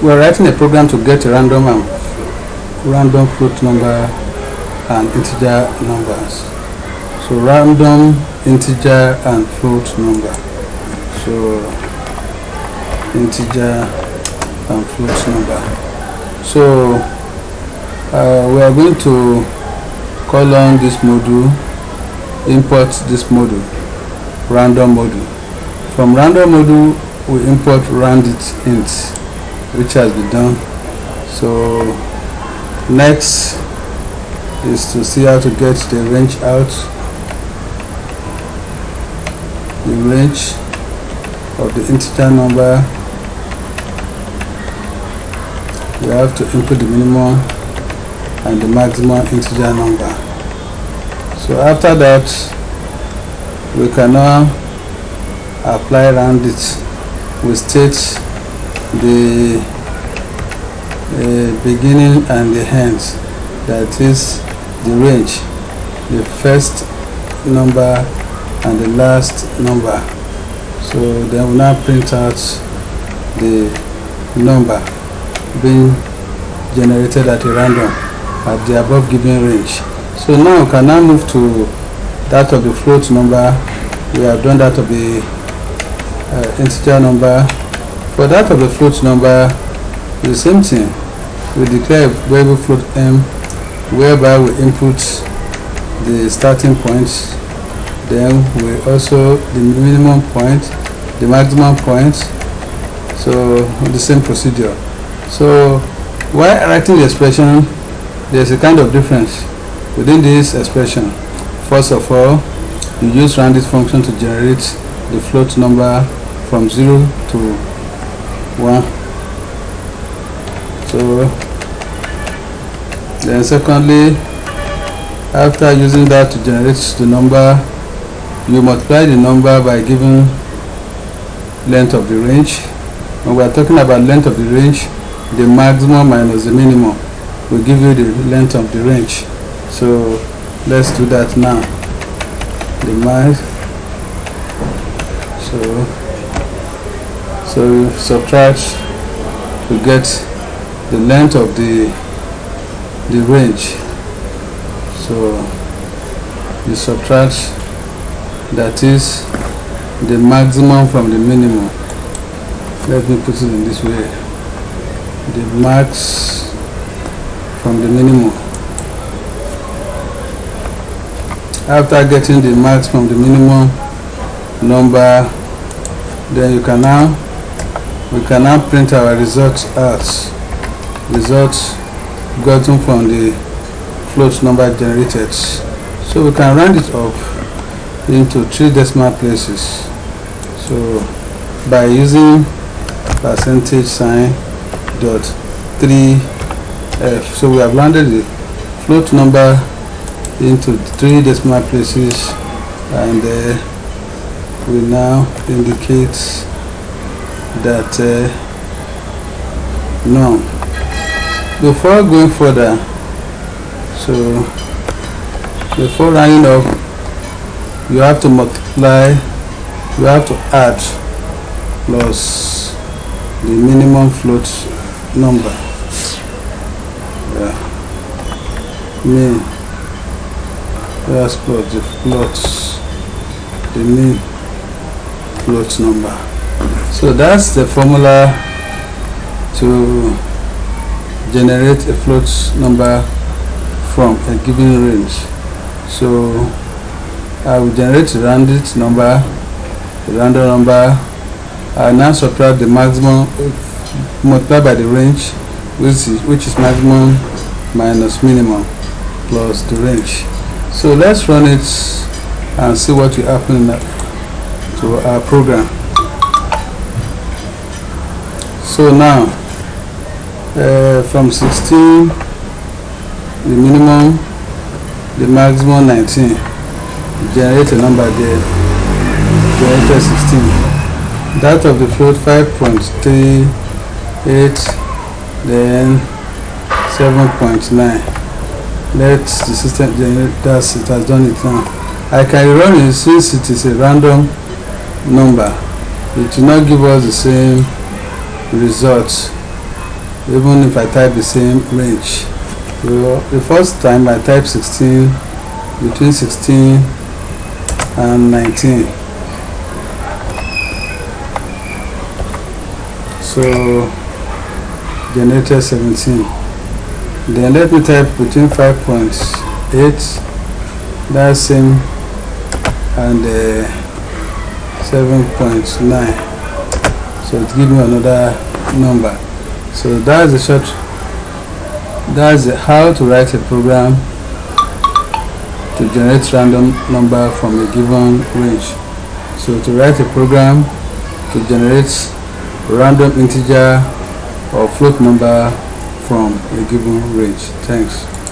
we're writing a program to get a random float number and integer numbers. So random, integer and float number. So integer and float number. So we are going to call on this module, import this module, random module. From random module we import randint, which has been done. So next is to see how to get the range out, the range of the integer number. We have to input the minimum and the maximum integer number. So after that we can now apply randint. We state the beginning and the end, that is the range, the first number and the last number. So then we now print out the number being generated at a random at the above given range. So now we can now move to that of the float number. We have done that of the integer number. For that of the float number, the same thing. We declare a variable float m, whereby we input the starting point, then we also the minimum point, the maximum point. So the same procedure. So while writing the expression, there's a kind of difference within this expression. First of all, you use randint function to generate the float number from 0 to 1. So then secondly, after using that to generate the number, you multiply the number by giving length of the range. When we are talking about length of the range, the maximum minus the minimum will give you the length of the range. So let's do that now. The max. So you subtract to get the length of the range. So you subtract, that is the maximum from the minimum. Let me put it in this way: the max from the minimum. After getting the max from the minimum number, then we can now print our results as results gotten from the float number generated. So we can round it up into 3 decimal places. So by using percentage sign dot 3f, so we have rounded the float number into 3 decimal places, and we now indicate that no. Before going further, so before rounding up, you have to multiply, you have to add plus the minimum float number. Mean plus the mean float number. So that's the formula to generate a float number from a given range. So I will generate a random number. I now subtract the maximum, multiply by the range, which is maximum minus minimum plus the range. So let's run it and see what will happen to our program. So now from 16, the minimum, the maximum 19, generate a number there, generated 16. That of the float 5.38, then 7.9. Let the system generate that. It has done it now. I can run it since it is a random number. It will not give us the same result even if I type the same range. So the first time I type 16, between 16 and 19. So generated 17. Then let me type between 5.8, that's same, and 7.9. So it gives me another number. So that's the short, that's how to write a program to generate random number from a given range. So to write a program to generate random integer or float number from a given range. Thanks.